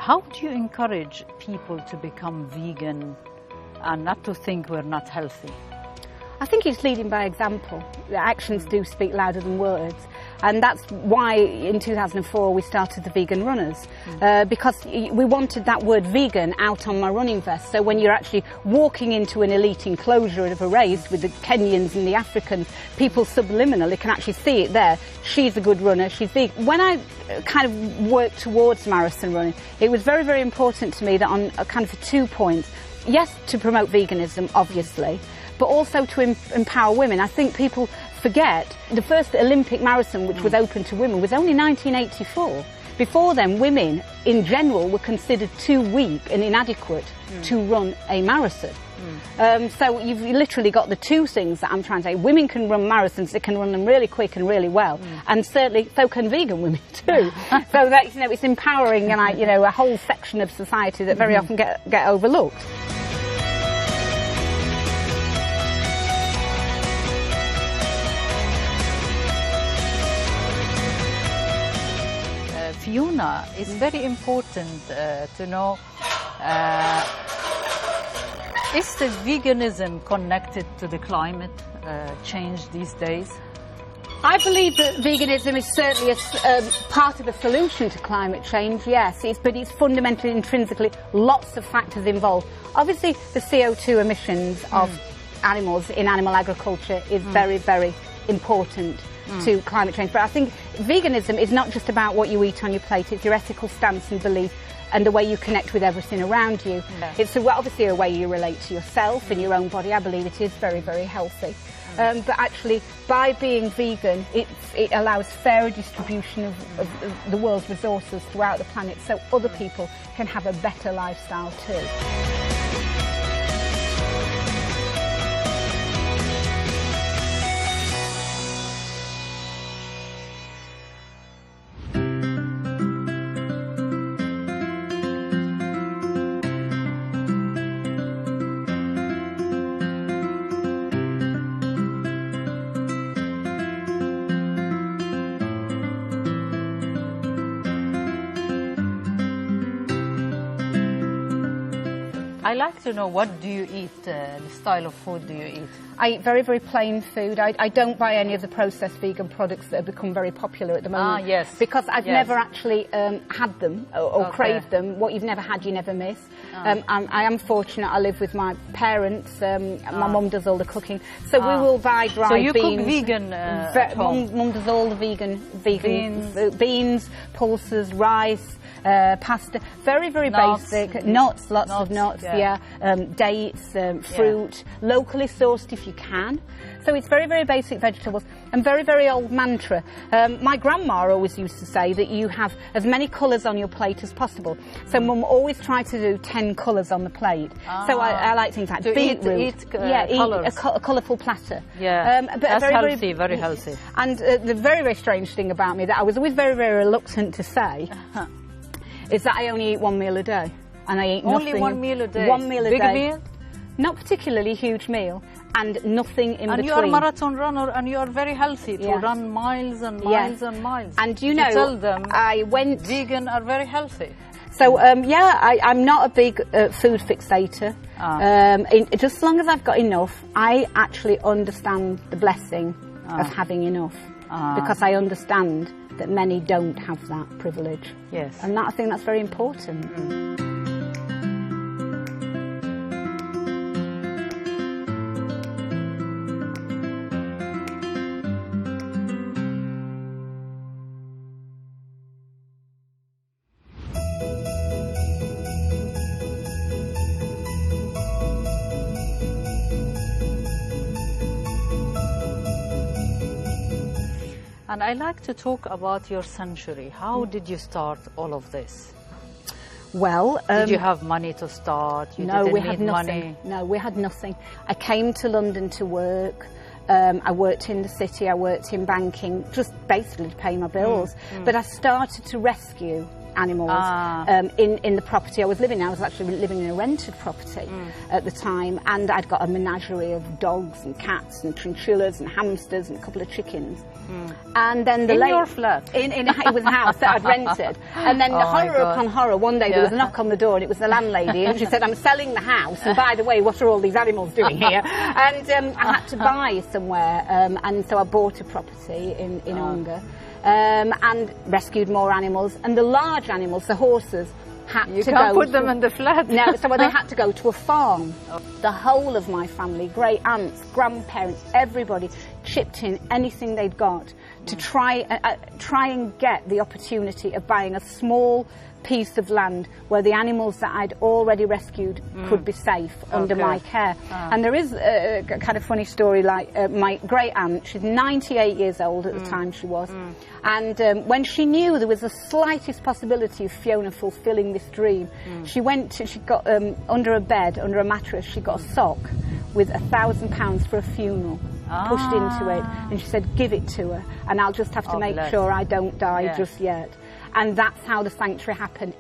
How do you encourage people to become vegan and not to think we're not healthy? I think it's leading by example. The actions do speak louder than words. And that's why in 2004 we started the Vegan Runners, because we wanted that word vegan out on my running vest. So when you're actually walking into an elite enclosure of a race with the Kenyans and the Africans, people subliminally can actually see it there. She's a good runner, she's vegan. When I kind of worked towards marathon running, it was very, very important to me that on kind of 2 points. Yes, to promote veganism, obviously, but also to empower women. I think people forget the first Olympic marathon, which was open to women, was only 1984. Before then, women in general were considered too weak and inadequate to run a marathon. So you've literally got the two things that I'm trying to say. Women can run marathons, they can run them really quick and really well, and certainly so can vegan women too. So that, you know, it's empowering, and you know, a whole section of society that very often get overlooked. Fiona, it's very important to know, is the veganism connected to the climate change these days? I believe that veganism is certainly a part of a solution to climate change, yes, but it's fundamentally, intrinsically, lots of factors involved. Obviously, the CO2 emissions of animals in animal agriculture is very, very important to climate change. But I think veganism is not just about what you eat on your plate, it's your ethical stance and belief and the way you connect with everything around you. It's obviously a way you relate to yourself and your own body. I believe it is very, very healthy. But actually, by being vegan, it allows fairer distribution of the world's resources throughout the planet, so other people can have a better lifestyle too. I like to know, what do you eat, the style of food do you eat? I eat very, very plain food. I don't buy any of the processed vegan products that have become very popular at the moment. Yes. Because I've never actually had them or craved them. What you've never had, you never miss. I am fortunate, I live with my parents. My mum does all the cooking. So we will buy dry beans. So you cook vegan at home? Mum does all the vegan beans, pulses, rice, pasta. Very, very basic. Nuts, lots of nuts, dates, fruit, locally sourced if you can. So it's very, very basic vegetables and very, very old mantra. My grandma always used to say that you have as many colours on your plate as possible. So Mum always tried to do 10 colours on the plate. So I like things like beetroot. Eat a colourful platter. But that's healthy, very healthy. And the very, very strange thing about me that I was always very, very reluctant to say is that I only eat one meal a day. And I eat only nothing. One meal a day? One meal a day. Big meal? Not particularly huge meal, and nothing in between. And you're a marathon runner, and you're very healthy to run miles and miles and miles. And you know, tell them vegan are very healthy. So I'm not a big food fixator. Just as long as I've got enough, I actually understand the blessing of having enough, because I understand that many don't have that privilege. Yes. And I think that's very important. And I like to talk about your century. How did you start all of this? Well, did you have money to start? No, we had nothing. Money? No, we had nothing. I came to London to work. I worked in the city. I worked in banking, just basically to pay my bills. But I started to rescue animals in the property I was living in. I was actually living in a rented property at the time, and I'd got a menagerie of dogs and cats and chinchillas and hamsters and a couple of chickens. And then in your flat? It was a house that I'd rented. And then the horror upon horror, one day there was a knock on the door, and it was the landlady, and she said, I'm selling the house, and by the way, what are all these animals doing here? And I had to buy somewhere, and so I bought a property in Ongar, and rescued more animals. And the large animals, the horses, had to go... You can't put them in the flat. No, so they had to go to a farm. The whole of my family, great aunts, grandparents, everybody chipped in anything they'd got to try and get the opportunity of buying a small piece of land where the animals that I'd already rescued could be safe under my care. And there is a kind of funny story, like my great aunt, she's 98 years old at the time she was, and when she knew there was the slightest possibility of Fiona fulfilling this dream, she got under a bed, under a mattress, she got a sock with £1,000 for a funeral pushed into it, and she said, give it to her, and I'll just have to make sure I don't die just yet. And that's how the sanctuary happened.